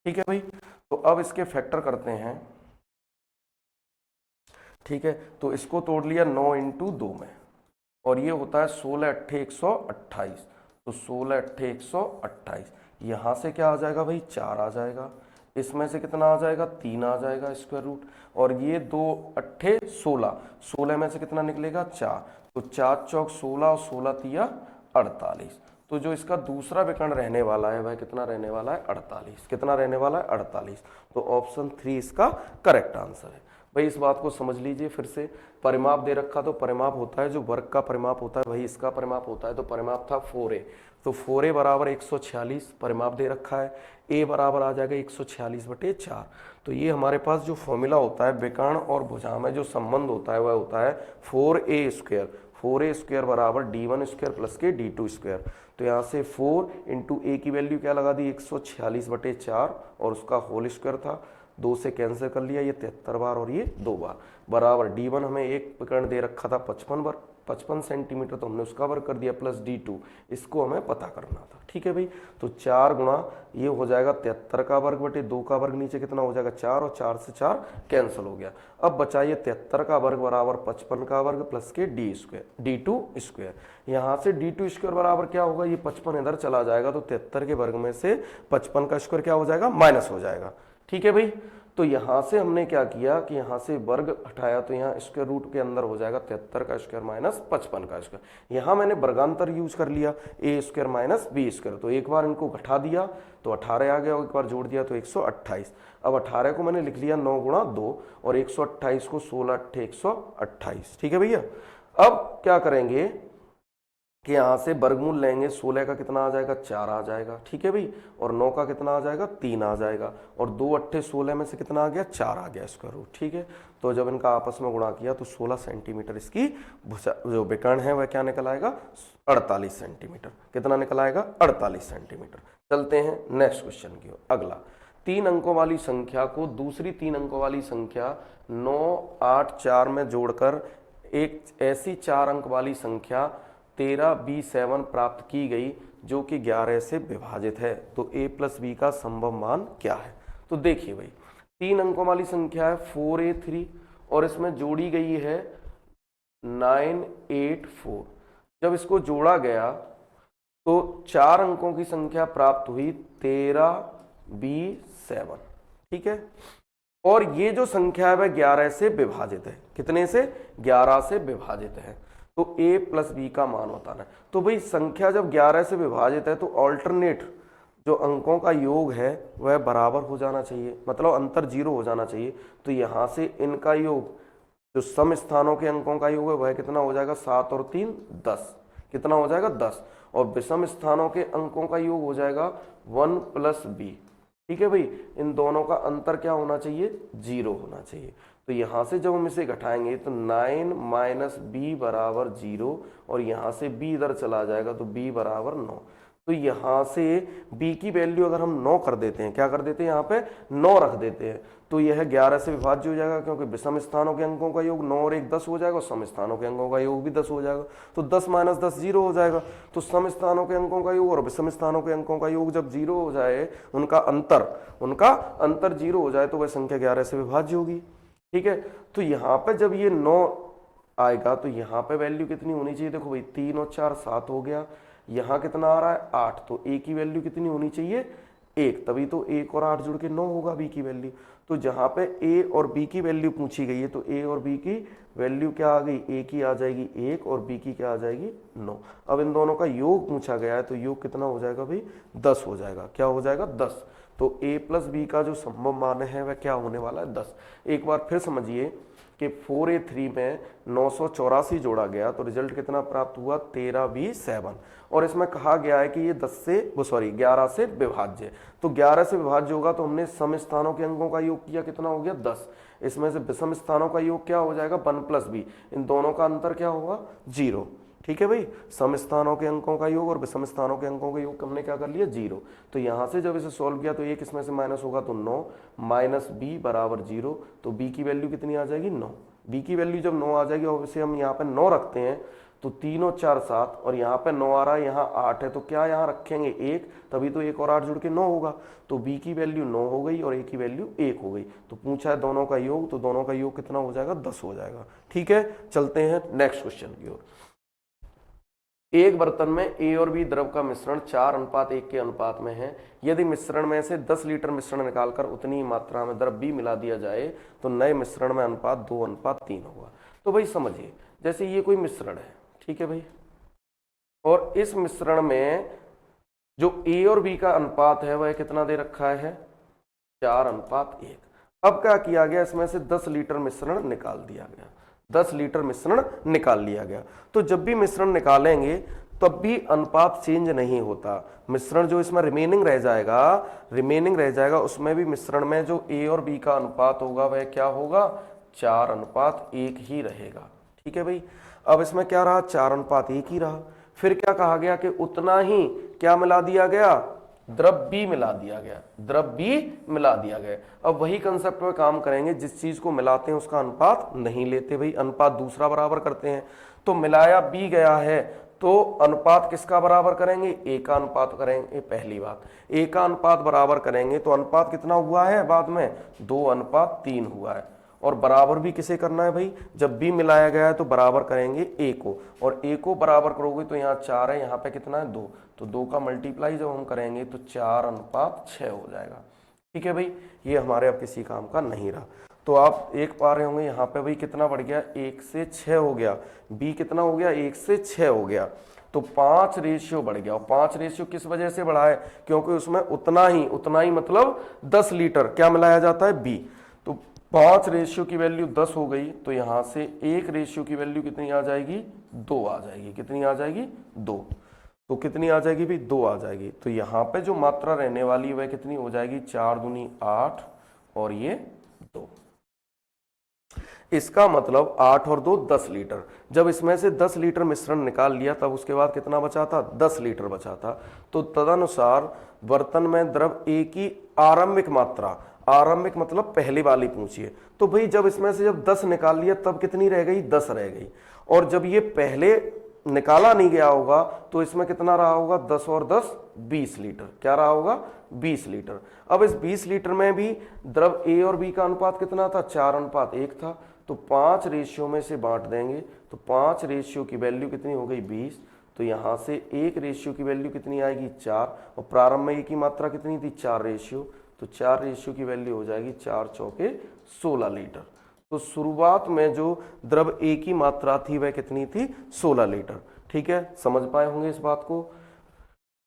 ठीक है भाई, तो अब इसके फैक्टर करते हैं। ठीक है, तो इसको तोड़ लिया 9 इंटू 2 में, और ये होता है 16 अट्ठे 128। तो 16 अट्ठे 128, यहाँ से क्या आ जाएगा भाई? 4 आ जाएगा। इसमें से कितना आ जाएगा? 3 आ जाएगा स्क्वायर रूट, और ये 2 अट्ठे 16, 16 में से कितना निकलेगा? 4। तो 4 चौक 16 और 16 तिया 48। तो जो इसका दूसरा विकर्ण रहने वाला है वह कितना रहने वाला है? 48। कितना रहने वाला है? 48। तो ऑप्शन 3 इसका करेक्ट आंसर है। भाई इस बात को समझ लीजिए फिर से। परिमाप दे रखा तो परिमाप होता है जो वर्ग का परिमाप होता है वही इसका परिमाप होता है। तो परिमाप था 4a, तो 4a बराबर 146 परिमाप दे रखा है। a बराबर आ जाएगा 146 बटे 4। तो ये हमारे पास जो फॉर्मूला होता है विकर्ण और भुजा में जो संबंध होता है वह होता है 4a स्क्वायर। 4a स्क्वायर बराबर d1 स्क्वायर प्लस के d2 स्क्वायर। तो यहाँ से 4 इंटू a की वैल्यू क्या लगा दी? 146 बटे 4, और उसका होल स्क्वायर था, 2 से कैंसिल कर लिया, ये 73 बार और ये 2 बार, बराबर d1 हमें एक विकर्ण दे रखा था 55 सेंटीमीटर, तो हमने उसका वर्ग कर दिया, प्लस d2 इसको हमें पता करना था। ठीक है भाई, तो 4 गुणा ये हो जाएगा 73 का वर्ग बटे 2 का वर्ग, नीचे कितना हो जाएगा? 4, और 4 से 4 कैंसिल हो गया। अब बचाइए 73 का वर्ग बराबर 55 का वर्ग प्लस के d2 स्क्वायर। यहाँ से d2 स्क्वायर बराबर क्या होगा? ये 55 इधर चला जाएगा, तो 73 के वर्ग में से 55 का स्क्वायर क्या हो जाएगा? माइनस हो जाएगा। ठीक है भाई, तो यहाँ से हमने क्या किया कि यहाँ से वर्ग हटाया, तो यहाँ स्क्वायर रूट के अंदर हो जाएगा 73 का स्क्वायर माइनस 55 का स्क्वायर। यहाँ मैंने वर्गांतर यूज कर लिया, ए स्क्वायर माइनस बी स्क्वायर। तो एक बार इनको घटा दिया तो 18 आ गया, और एक बार जोड़ दिया तो 128। अब 18 को मैंने लिख लिया 9 गुणा 2, और 128 को 16 अट्ठे 128। ठीक है भैया, अब क्या करेंगे कि यहाँ से वर्गमूल लेंगे। 16 का कितना आ जाएगा? 4 आ जाएगा। ठीक है भाई, और 9 का कितना आ जाएगा? 3 आ जाएगा, और 2 अट्ठे 16 में से कितना आ गया? 4 आ गया स्क्वायर रूट। ठीक है, तो जब इनका आपस में गुणा किया तो 16 सेंटीमीटर इसकी जो विकर्ण है वह क्या निकल आएगा? 48 सेंटीमीटर। कितना निकल आएगा? 48 सेंटीमीटर। चलते हैं नेक्स्ट क्वेश्चन की ओर। अगला, 3 अंकों वाली संख्या को दूसरी 3 अंकों वाली संख्या 9, 8, 4 में जोड़कर एक ऐसी 4 अंक वाली संख्या 13b7 प्राप्त की गई जो कि 11 से विभाजित है, तो a प्लस b का संभव मान क्या है? तो देखिए भाई, 3 अंकों वाली संख्या है 4a3, और इसमें जोड़ी गई है 984। जब इसको जोड़ा गया तो 4 अंकों की संख्या प्राप्त हुई 13b7। ठीक है, और ये जो संख्या है वह 11 से विभाजित है। कितने से? 11 से विभाजित है। तो a प्लस b का मान बताना है। तो भाई संख्या जब 11 से विभाजित है तो ऑल्टरनेट जो अंकों का योग है वह बराबर हो जाना चाहिए, मतलब अंतर 0 हो जाना चाहिए। तो यहाँ से इनका योग, जो सम स्थानों के अंकों का योग है वह कितना हो जाएगा? 7 और 3 10। कितना हो जाएगा? 10। और विषम स्थानों के अंकों का योग हो जाएगा 1 प्लस b। ठीक है भाई, इन दोनों का अंतर क्या होना चाहिए? 0 होना चाहिए। तो तो यहाँ से जब हम इसे घटाएंगे तो 9 माइनस बी बराबर 0 और यहाँ से b इधर चला जाएगा तो b बराबर 9। तो यहाँ से b की वैल्यू अगर हम 9 कर देते हैं, क्या कर देते हैं यहाँ पे 9 रख देते हैं, तो यह 11 से विभाज्य हो जाएगा, क्योंकि विषम स्थानों के अंकों का योग 9 और 1 10 हो जाएगा और सम स्थानों के अंकों का योग भी 10 हो जाएगा। तो 10 माइनस 10 0 हो जाएगा। तो सम स्थानों के अंकों का योग और विषम स्थानों के अंकों का योग जब 0 हो जाए, उनका अंतर 0 हो जाए, तो वह संख्या 11 से विभाज्य होगी। ठीक है, तो यहाँ पे जब ये 9 आएगा तो यहाँ पे वैल्यू कितनी होनी चाहिए, देखो भाई 3 और 4 7 हो गया, यहाँ कितना आ रहा है 8, तो a की वैल्यू कितनी होनी चाहिए 1, तभी तो 1 और 8 जुड़ के 9 होगा b की वैल्यू। तो जहाँ पे a और b की वैल्यू पूछी गई है तो a और b की वैल्यू क्या आ गई, a की आ जाएगी 1 और b की क्या आ जाएगी 9। अब इन दोनों का योग पूछा गया है तो योग कितना हो जाएगा भाई 10 हो जाएगा। क्या हो जाएगा 10। तो a प्लस b का जो संभव मान है वह क्या होने वाला है 10। एक बार फिर समझिए कि 4a3 में 984 जोड़ा गया तो रिजल्ट कितना प्राप्त हुआ 13b7, और इसमें कहा गया है कि ये 11 से विभाज्य है। तो 11 से विभाज्य होगा तो हमने सम स्थानों के अंकों का योग किया, कितना हो गया 10। इसमें से विषम स्थानों का योग क्या हो जाएगा 1 प्लस b, इन दोनों का अंतर क्या होगा 0। ठीक है भाई, सम स्थानों के अंकों का योग और विषम स्थानों के अंकों का योग हमने क्या कर लिया 0। तो यहाँ से जब इसे सॉल्व किया तो एक इसमें से माइनस होगा तो 9 माइनस b बराबर 0, तो b की वैल्यू कितनी आ जाएगी 9। b की वैल्यू जब 9 आ जाएगी और इसे हम यहाँ पे 9 रखते हैं तो 3 और 4 7 और यहाँ पे 9 आ रहा है, यहाँ 8 है, तो क्या यहाँ रखेंगे 1, तभी तो 1 और 8 जुड़ के 9 होगा। तो b की वैल्यू 9 हो गई और a की वैल्यू 1 हो गई। तो पूछा है दोनों का योग, तो दोनों का योग कितना हो जाएगा 10 हो जाएगा। ठीक है, चलते हैं नेक्स्ट क्वेश्चन की ओर। एक बर्तन में a और b द्रव का मिश्रण 4:1 के अनुपात में है। यदि मिश्रण में से 10 लीटर मिश्रण निकालकर उतनी ही मात्रा में द्रव b मिला दिया जाए तो नए मिश्रण में अनुपात 2:3 होगा। तो भाई समझिए, जैसे ये कोई मिश्रण है, ठीक है भाई, और इस मिश्रण में जो a और b का अनुपात है वह कितना दे रखा है 4:1। अब क्या किया गया, इसमें से 10 लीटर मिश्रण निकाल दिया गया, 10 लीटर मिश्रण निकाल लिया गया। तो जब भी मिश्रण निकालेंगे तब भी अनुपात चेंज नहीं होता। मिश्रण जो इसमें रिमेनिंग रह जाएगा उसमें भी मिश्रण में जो a और b का अनुपात होगा वह क्या होगा 4:1 ही रहेगा। ठीक है भाई, अब इसमें क्या रहा 4:1 ही रहा। फिर क्या कहा गया कि उतना ही क्या मिला दिया गया, द्रव B मिला दिया गया। अब वही कंसेप्ट में काम करेंगे, जिस चीज को मिलाते हैं उसका अनुपात नहीं लेते भाई, अनुपात दूसरा बराबर करते हैं। तो मिलाया B गया है तो अनुपात किसका बराबर करेंगे, A का अनुपात करेंगे। पहली बात, A का अनुपात बराबर करेंगे तो अनुपात कितना हुआ है बाद में 2:3 हुआ है। और बराबर भी किसे करना है भाई, जब B मिलाया गया है तो बराबर करेंगे A को, और A को बराबर करोगे तो यहाँ 4 है, यहाँ पे कितना है 2, तो 2 का मल्टीप्लाई जब हम करेंगे तो 4:6 हो जाएगा। ठीक है भाई, ये हमारे अब किसी काम का नहीं रहा। तो आप एक पा रहे होंगे यहाँ पे भाई कितना बढ़ गया 1 से 6 हो गया, B कितना हो गया 1 से 6 हो गया, तो 5 रेशियो बढ़ गया। और 5 रेशियो किस वजह से बढ़ा है, क्योंकि उसमें उतना ही मतलब 10 लीटर क्या मिलाया जाता है B। तो 5 रेशियो की वैल्यू 10 हो गई, तो यहाँ से 1 रेशियो की वैल्यू कितनी आ जाएगी 2 आ जाएगी। कितनी आ जाएगी 2, तो कितनी आ जाएगी भाई 2 आ जाएगी। तो यहाँ पे जो मात्रा रहने वाली है वह कितनी हो जाएगी 4 दूनी 8 और ये 2। इसका मतलब 8 और 2 10 लीटर। जब इसमें से 10 लीटर मिश्रण निकाल लिया तब उसके बाद कितना बचा था 10 लीटर बचा था। तो तदनुसार बर्तन में द्रव A की आरंभिक मात्रा, आरंभिक मतलब पहली वाली पूछिए, तो भाई जब इसमें से जब 10 निकाल लिया तब कितनी रह गई 10 रह गई। और जब ये पहले निकाला नहीं गया होगा तो इसमें कितना रहा होगा 10 और 10 20 लीटर। क्या रहा होगा 20 लीटर। अब इस 20 लीटर में भी द्रव A और B का अनुपात कितना था 4:1 था। तो 5 रेशियो में से बांट देंगे तो 5 रेशियो की वैल्यू कितनी हो गई 20। तो यहाँ से 1 रेशियो की वैल्यू कितनी आएगी 4, और प्रारंभ में A की मात्रा कितनी थी 4 रेशियो, तो 4 रेशियो की वैल्यू हो जाएगी 4 चौके 16 लीटर। तो शुरुआत में जो द्रव A की मात्रा थी वह कितनी थी 16 लीटर। ठीक है, समझ पाए होंगे इस बात को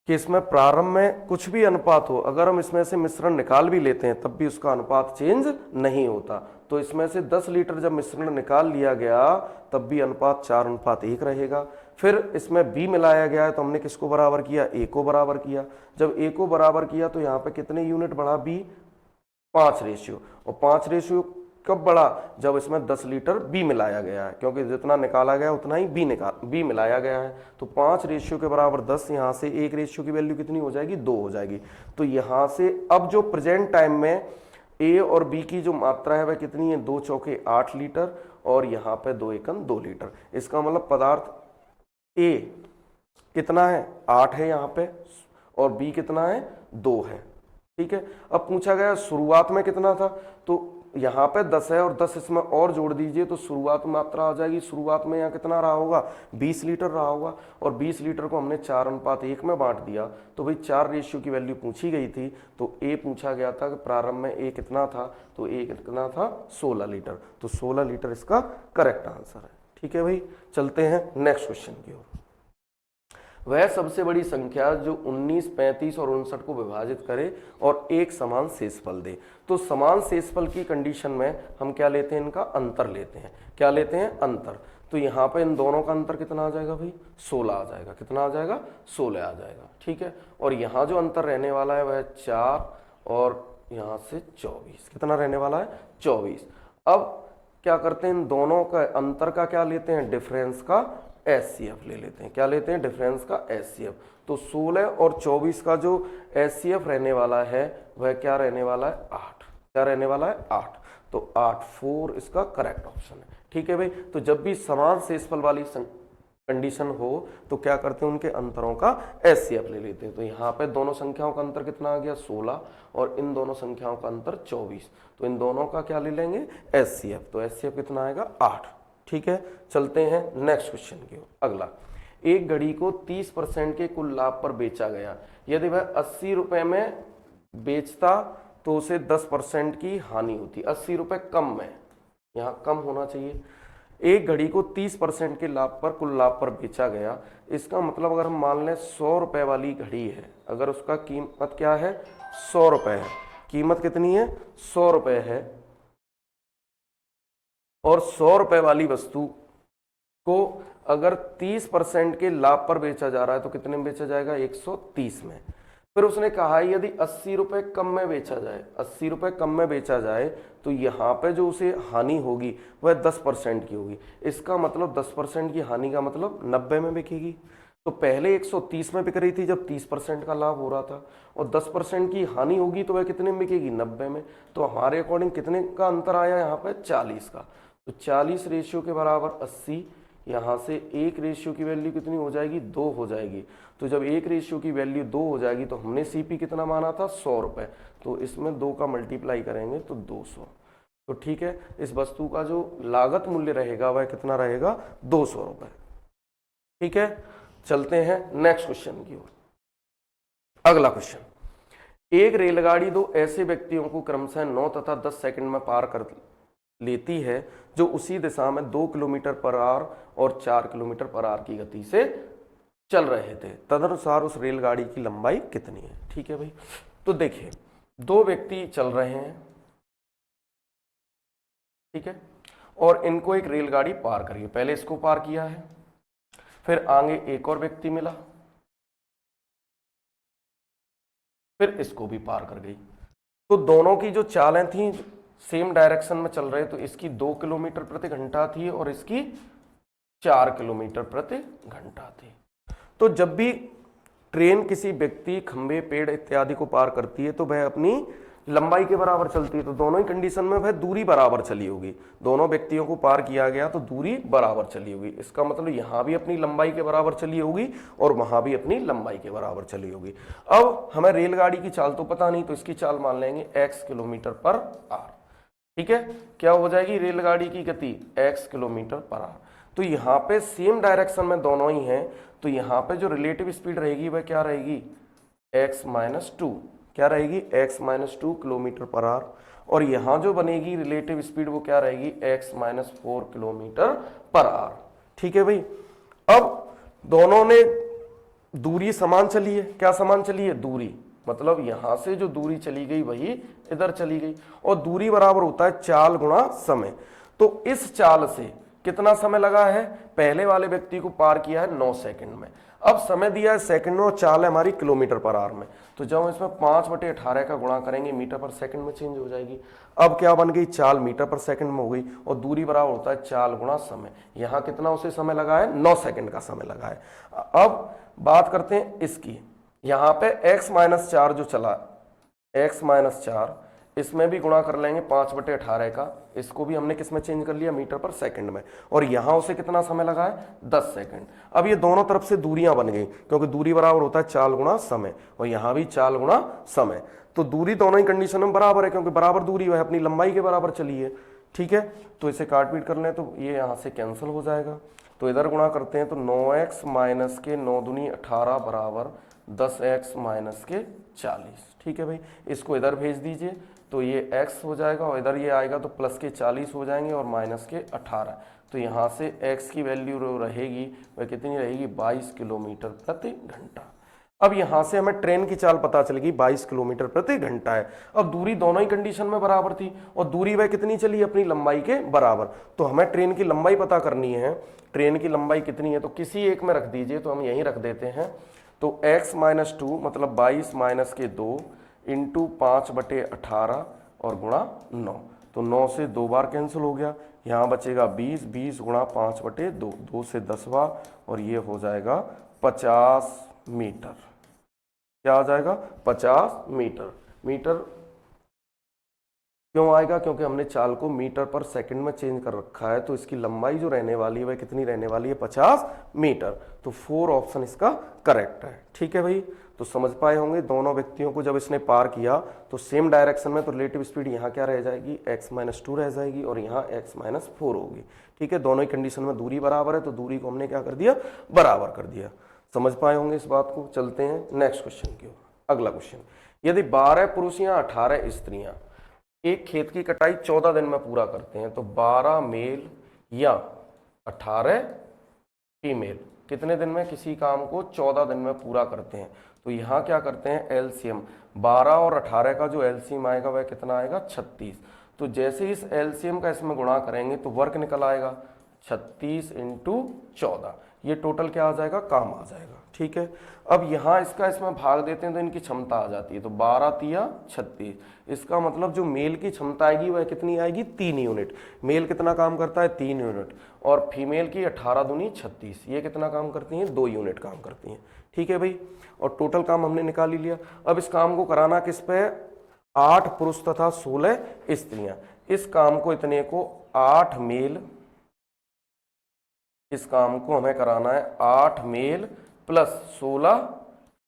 कि इसमें प्रारंभ में कुछ भी अनुपात हो, अगर हम इसमें से मिश्रण निकाल भी लेते हैं तब भी उसका अनुपात चेंज नहीं होता। तो इसमें से 10 लीटर जब मिश्रण निकाल लिया गया तब भी अनुपात 4:1 रहेगा। फिर इसमें B मिलाया गया है तो हमने किसको बराबर किया A को बराबर किया। जब A को बराबर किया तो यहाँ पे कितने यूनिट बढ़ा B 5 रेशियो, और 5 रेशियो कब बढ़ा, जब इसमें 10 लीटर बी मिलाया गया है, क्योंकि जितना निकाला गया उतना ही बी मिलाया गया है। तो 5 रेशियो के बराबर 10, यहाँ से 1 रेशियो की वैल्यू कितनी हो जाएगी, 2 हो जाएगी। तो यहाँ से अब जो प्रेजेंट टाइम में ए और बी की जो मात्रा है वह कितनी है, 2 चौके 8 लीटर और यहाँ पे 2 एकम 2 लीटर। इसका मतलब पदार्थ ए कितना है, 8 है यहाँ पे, और बी कितना है, 2 है। ठीक है, अब पूछा गया शुरुआत में कितना था, तो यहाँ पे 10 है और 10 इसमें और जोड़ दीजिए तो शुरुआत में मात्रा आ जाएगी। शुरुआत में यहाँ कितना रहा होगा, 20 लीटर रहा होगा, और 20 लीटर को हमने 4:1 में बांट दिया। तो भाई 4 रेशियो की वैल्यू पूछी गई थी, तो ए पूछा गया था कि प्रारंभ में ए कितना था, तो ए कितना था, 16 लीटर। तो 16 लीटर इसका करेक्ट आंसर है। ठीक है भाई, चलते हैं नेक्स्ट क्वेश्चन की ओर। वह सबसे बड़ी संख्या जो 19, 35 और 59 को विभाजित करे और एक समान शेषफल दे। तो समान शेषफल की कंडीशन में हम क्या लेते हैं, इनका अंतर लेते हैं। क्या लेते हैं, अंतर। तो यहाँ पे इन दोनों का अंतर कितना आ जाएगा भाई, 16 आ जाएगा। कितना आ जाएगा, 16 आ जाएगा। ठीक है, और यहाँ जो अंतर रहने वाला है वह 4 और यहाँ से 24। कितना रहने वाला है, 24। अब क्या करते हैं, इन दोनों का अंतर का क्या लेते हैं, डिफरेंस का एचसीएफ ले लेते हैं। क्या लेते हैं, डिफरेंस का एचसीएफ। तो 16 और 24 का जो एचसीएफ रहने वाला है वह क्या रहने वाला है, 8। क्या रहने वाला है, 8। तो 8, 4 इसका करेक्ट ऑप्शन है। ठीक है भाई, तो जब भी समान शेषफल वाली कंडीशन हो तो क्या करते हैं, उनके अंतरों का एचसीएफ ले लेते हैं। तो यहाँ पे दोनों संख्याओं का अंतर कितना आ गया, 16, और इन दोनों संख्याओं का अंतर 24। तो इन दोनों का क्या ले लेंगे, एचसीएफ। तो एचसीएफ कितना आएगा, 8। ठीक है, चलते हैं नेक्स्ट क्वेश्चन की ओर। अगला, एक घड़ी को 30% के कुल लाभ पर बेचा गया। यदि वह 80 रुपए में बेचता तो उसे 10% की हानि होती। 80 रुपए कम में, यहाँ कम होना चाहिए। एक घड़ी को 30% के लाभ पर, कुल लाभ पर बेचा गया। इसका मतलब अगर हम मान लें 100 रुपए वाली घड़ी है, अगर उसका कीमत क्या है, 100 रुपए है, कीमत कितनी है, 100 रुपए है, और 100 रुपए वाली वस्तु को अगर 30% के लाभ पर बेचा जा रहा है तो कितने में बेचा जाएगा, 130 में। फिर उसने कहा यदि 80 रुपए कम में बेचा जाए, 80 रुपए कम में बेचा जाए तो यहाँ पे जो उसे हानि होगी वह 10% की होगी। इसका मतलब 10% की हानि का मतलब 90 में बिकेगी। तो पहले 130 में बिक रही थी जब 30% का लाभ हो रहा था, और 10% की हानि होगी तो वह कितने में बिकेगी, 90 में। तो हमारे अकॉर्डिंग कितने का अंतर आया यहाँ पे, 40 का। तो 40 रेशियो के बराबर 80, यहाँ से 1 रेशियो की वैल्यू कितनी हो जाएगी, 2 हो जाएगी। तो जब 1 रेशियो की वैल्यू 2 हो जाएगी तो हमने सीपी कितना माना था, 100 रुपए। तो इसमें 2 का मल्टीप्लाई करेंगे तो 200। तो ठीक है, इस वस्तु का जो लागत मूल्य रहेगा वह कितना रहेगा, 200 रुपए। ठीक है, चलते हैं नेक्स्ट क्वेश्चन की ओर। अगला क्वेश्चन, एक रेलगाड़ी 2 ऐसे व्यक्तियों को क्रमशः 9 तथा 10 सेकंड में पार कर लेती है जो उसी दिशा में 2 किलोमीटर पर आवर और 4 किलोमीटर पर आवर की गति से चल रहे थे। तदनुसार उस रेलगाड़ी की लंबाई कितनी है। ठीक है भाई, तो देखिए 2 व्यक्ति चल रहे हैं, ठीक है, और इनको एक रेलगाड़ी पार करी। पहले इसको पार किया है, फिर आगे एक और व्यक्ति मिला, फिर इसको भी पार कर गई। तो दोनों की जो चालें थी सेम डायरेक्शन में चल रहे, तो इसकी 2 किलोमीटर प्रति घंटा थी और इसकी 4 किलोमीटर प्रति घंटा थी। तो जब भी ट्रेन किसी व्यक्ति, खंबे, पेड़ इत्यादि को पार करती है तो वह अपनी लंबाई के बराबर चलती है। तो दोनों ही कंडीशन में वह दूरी बराबर चली होगी। दोनों व्यक्तियों को पार किया गया तो दूरी बराबर चली होगी। इसका मतलब यहाँ भी अपनी लंबाई के बराबर चली होगी और वहां भी अपनी लंबाई के बराबर चली होगी। अब हमें रेलगाड़ी की चाल तो पता नहीं, तो इसकी चाल मान लेंगे x किलोमीटर पर आवर। ठीक है, क्या हो जाएगी रेलगाड़ी की गति, x किलोमीटर पर आवर। तो यहाँ पे सेम डायरेक्शन में दोनों ही हैं, तो यहाँ पे जो रिलेटिव स्पीड रहेगी वह क्या रहेगी, x-2। क्या रहेगी, x-2 किलोमीटर पर आवर। और यहाँ जो बनेगी रिलेटिव स्पीड वो क्या रहेगी, x-4 किलोमीटर पर आवर। ठीक है भाई, अब दोनों ने दूरी समान चली है। क्या समान चली है, दूरी, मतलब यहां से जो दूरी चली गई वही इधर चली गई, और दूरी बराबर होता है चाल गुणा समय। तो इस चाल से कितना समय लगा है, पहले वाले व्यक्ति को पार किया है 9 सेकंड में। अब समय दिया है सेकंड में और चाल है हमारी किलोमीटर पर आवर में, तो जब हम इसमें 5/18 का गुणा करेंगे मीटर पर सेकंड में चेंज हो जाएगी। अब क्या बन गई, चाल मीटर पर सेकंड में हो गई और दूरी बराबर होता है चाल गुणा समय। यहाँ कितना उसे समय लगा है, 9 सेकंड का समय लगा है। अब बात करते हैं इसकी, यहाँ पे x-4 जो चला, x-4 इसमें भी गुणा कर लेंगे 5/18 का, इसको भी हमने किस में चेंज कर लिया, मीटर पर सेकंड में, और यहां उसे कितना समय लगा है, 10 सेकंड। अब ये दोनों तरफ से दूरियां बन गई, क्योंकि दूरी बराबर होता है चाल गुणा समय, और यहां भी चाल गुणा समय, तो दूरी दोनों ही कंडीशन में बराबर है, क्योंकि बराबर दूरी है अपनी लंबाई के बराबर चली है। ठीक है, तो इसे काट पीट कर लें तो ये यहां से कैंसिल हो जाएगा, तो इधर गुणा करते हैं तो 9x माइनस के 9 दूनी 18 बराबर 10x माइनस के 40। ठीक है भाई, इसको इधर भेज दीजिए तो ये x हो जाएगा और इधर ये आएगा तो प्लस के 40 हो जाएंगे और माइनस के 18, तो यहाँ से x की वैल्यू रहेगी वह कितनी रहेगी, 22 किलोमीटर प्रति घंटा। अब यहाँ से हमें ट्रेन की चाल पता चलेगी 22 किलोमीटर प्रति घंटा है। अब दूरी दोनों ही कंडीशन में बराबर थी और दूरी वह कितनी चली, अपनी लंबाई के बराबर, तो हमें ट्रेन की लंबाई पता करनी है। ट्रेन की लंबाई कितनी है तो किसी एक में रख दीजिए, तो हम यहीं रख देते हैं, तो x-2 मतलब 22 माइनस के 2 इंटू 5/18 और गुणा 9, तो 9 से 2 बार कैंसिल हो गया, यहाँ बचेगा 20, 20 गुणा 5/2, 2 से 10 बार, और ये हो जाएगा 50 मीटर। क्या आ जाएगा, 50 मीटर। मीटर क्यों आएगा, क्योंकि हमने चाल को मीटर पर सेकंड में चेंज कर रखा है, तो इसकी लंबाई जो रहने वाली है वह कितनी रहने वाली है, 50 मीटर। तो 4 ऑप्शन इसका करेक्ट है। ठीक है भाई, तो समझ पाए होंगे, दोनों व्यक्तियों को जब इसने पार किया तो सेम डायरेक्शन में, तो रिलेटिव स्पीड यहाँ क्या रह जाएगी, x-2 रह जाएगी और यहाँ x-4 होगी। ठीक है, दोनों ही कंडीशन में दूरी बराबर है, तो दूरी को हमने क्या कर दिया, बराबर कर दिया। समझ पाए होंगे इस बात को। चलते हैं नेक्स्ट क्वेश्चन की ओर। अगला क्वेश्चन, यदि 12 पुरुष या 18 स्त्रियां एक खेत की कटाई 14 दिन में पूरा करते हैं, तो 12 मेल या 18 फीमेल कितने दिन में किसी काम को 14 दिन में पूरा करते हैं। तो यहाँ क्या करते हैं, एलसीएम 12 और 18 का जो एलसीएम आएगा वह कितना आएगा, 36। तो जैसे इस एलसीएम का इसमें गुणा करेंगे तो वर्क निकल आएगा 36 इंटू 14, ये टोटल क्या आ जाएगा, काम आ जाएगा। ठीक है, अब यहाँ इसका इसमें भाग देते हैं तो इनकी क्षमता आ जाती है, तो 12 तिया 36, इसका मतलब जो मेल की क्षमता आएगी वह कितनी आएगी, 3 यूनिट। मेल कितना काम करता है, 3 यूनिट, और फीमेल की 18 दूनी 36, ये कितना काम करती हैं, 2 यूनिट काम करती हैं। ठीक है भाई, और टोटल काम हमने निकाल ही लिया। अब इस काम को कराना किस पे, 8 पुरुष तथा 16 स्त्रियां। इस काम को इतने को 8 मेल, इस काम को हमें कराना है 8 मेल प्लस 16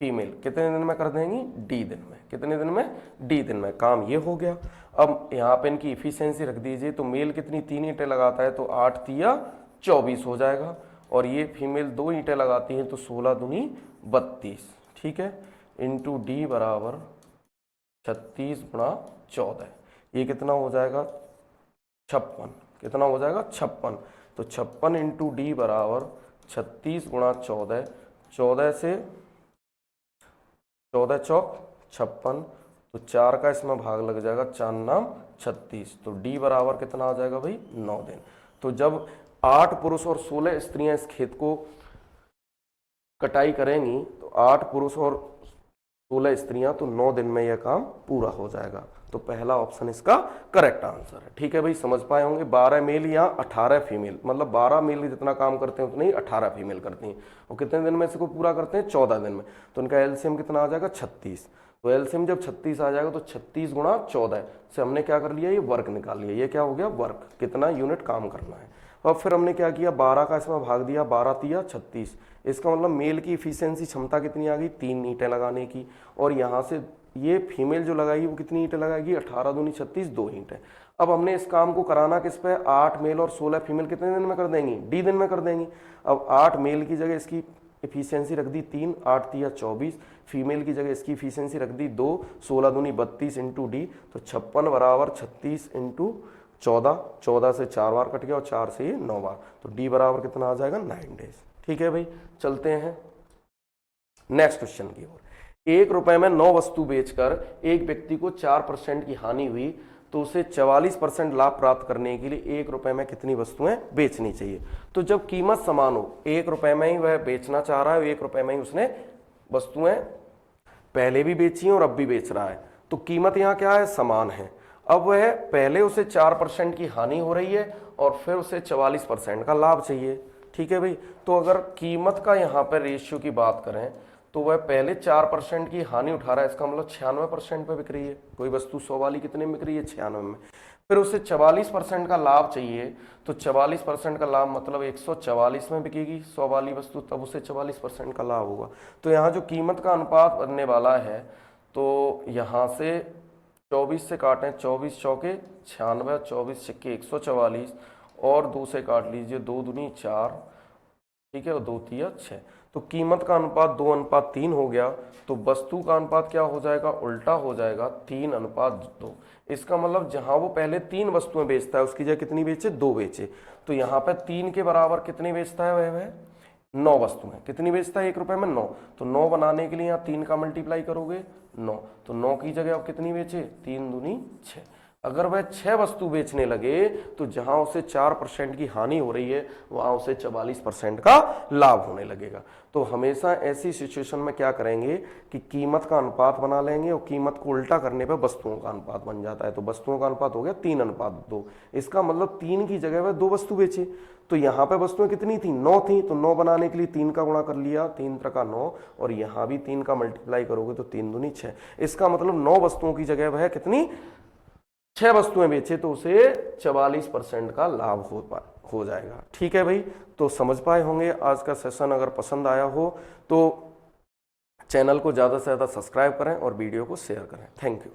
फीमेल, कितने दिन में कर देंगी, डी दिन में। कितने दिन में, डी दिन में। काम ये हो गया। अब यहाँ पे इनकी इफिशियंसी रख दीजिए, तो मेल कितनी 3 ईंटें लगाता है, तो 8 तिया 24 हो जाएगा, और ये फीमेल 2 ईंटें लगाती हैं, तो 16 दूनी 32। ठीक है, इंटू डी बराबर 36 गुणा 14, ये कितना हो जाएगा, 56। कितना हो जाएगा, 56। तो 56 इंटू डी बराबर 36 गुणा 14, 14 से 14 चौक 56, तो 4 का इसमें भाग लग जाएगा, 4 नाम 36, तो डी बराबर कितना आ जाएगा भाई, 9 दिन। तो जब 8 पुरुष और 16 स्त्रियां इस खेत को कटाई करेंगी, तो 8 पुरुष और 16 स्त्रियां, तो 9 दिन में यह काम पूरा हो जाएगा। तो पहला ऑप्शन इसका करेक्ट आंसर है। ठीक है भाई, समझ पाए होंगे। 12 मेल या 18 फीमेल, मतलब 12 मेल जितना काम करते हैं उतना ही 18 फीमेल करती हैं, और कितने दिन में इसको पूरा करते हैं, 14 दिन में। तो इनका एलसीएम कितना आ जाएगा, 36। तो एलसीएम जब 36 आ जाएगा तो 36 गुणा 14 से हमने क्या कर लिया, ये वर्क निकाल लिया। ये क्या हो गया, वर्क, कितना यूनिट काम करना है। और फिर हमने क्या किया, 12 का इसमें भाग दिया, 12 तिया 36, इसका मतलब मेल की इफिशियंसी क्षमता कितनी आ गई, 3 ईंटें लगाने की, और यहाँ से ये फीमेल जो लगाएगी वो कितनी ईंटें लगाएगी, 18 दूनी 36, 2 ईंटें। अब हमने इस काम को कराना किस पे, 8 मेल और 16 फीमेल कितने दिन में कर देंगी, डी दिन में कर देंगी। अब 8 मेल की जगह इसकी इफिशियंसी रख दी 3, 8 तिया 24, फीमेल की जगह इसकी इफिशियंसी रख दी 2, 16 दूनी 32 इंटू डी, तो 56 बराबर 36 इंटू 14, 14 से 4 बार कट गया और 4 से ये 9 बार, तो डी बराबर कितना आ जाएगा, 9 डेज। ठीक है भाई, चलते हैं नेक्स्ट क्वेश्चन की ओर। 1 रुपए में 9 वस्तु बेचकर एक व्यक्ति को 4% की हानि हुई, तो उसे 44% लाभ प्राप्त करने के लिए 1 रुपए में कितनी वस्तुएं बेचनी चाहिए। तो जब कीमत समान हो, 1 रुपए में ही वह बेचना चाह रहा है, 1 रुपए में ही उसने वस्तुएं पहले भी बेची और अब भी बेच रहा है, तो कीमत यहाँ क्या है, समान है। अब वह पहले उसे 4% की हानि हो रही है और फिर उसे 44% का लाभ चाहिए। ठीक है भाई, तो अगर कीमत का यहाँ पर रेशियो की बात करें तो वह पहले 4% की हानि उठा रहा है, इसका मतलब 96% पे बिक रही है। कोई वस्तु 100 वाली कितने में बिक रही है, 96 में। फिर उसे 44% का लाभ चाहिए, तो 44% का लाभ मतलब 144 में बिकेगी 100 वाली वस्तु, तब उसे 44% का लाभ होगा। तो यहाँ जो कीमत का अनुपात बनने वाला है, तो यहाँ से 24 से काटें, 24 चौके 96, 24 छक्के 144 और 2 से काट लीजिए, 2 दूनी 4, ठीक है, और 2 तिया 6। तो कीमत का अनुपात 2:3 हो गया। तो वस्तु का अनुपात क्या हो जाएगा, उल्टा हो जाएगा, 3:2। इसका मतलब जहां वो पहले 3 वस्तुएं बेचता है उसकी जगह कितनी बेचे, 2 बेचे। तो यहाँ पे 3 के बराबर कितनी बेचता है वह 9 वस्तुएं। कितनी बेचता है, 1 रुपए में 9। तो 9 बनाने के लिए यहाँ 3 का मल्टीप्लाई करोगे 9, तो 9 की जगह अब कितनी बेचे, 3 दूनी 6। अगर वह 6 वस्तु बेचने लगे तो जहां उसे 4% की हानि हो रही है वहां उसे 44% का लाभ होने लगेगा। तो हमेशा ऐसी सिचुएशन में क्या करेंगे कि कीमत का अनुपात बना लेंगे और कीमत को उल्टा करने पर वस्तुओं का अनुपात बन जाता है। तो वस्तुओं का अनुपात हो गया 3:2। इसका मतलब 3 की जगह वह 2 वस्तु बेचे। तो यहाँ पे वस्तुएं कितनी थी, 9 थी, तो 9 बनाने के लिए 3 का गुणा कर लिया, 3 त्रिका 9, और यहाँ भी 3 का मल्टीप्लाई करोगे तो 3 दूनी 6। इसका मतलब 9 वस्तुओं की जगह वह कितनी, 6 वस्तुएं बेचे, तो उसे 44% का लाभ हो जाएगा। ठीक है भाई, तो समझ पाए होंगे। आज का सेशन अगर पसंद आया हो तो चैनल को ज़्यादा से ज़्यादा सब्सक्राइब करें और वीडियो को शेयर करें। Thank you.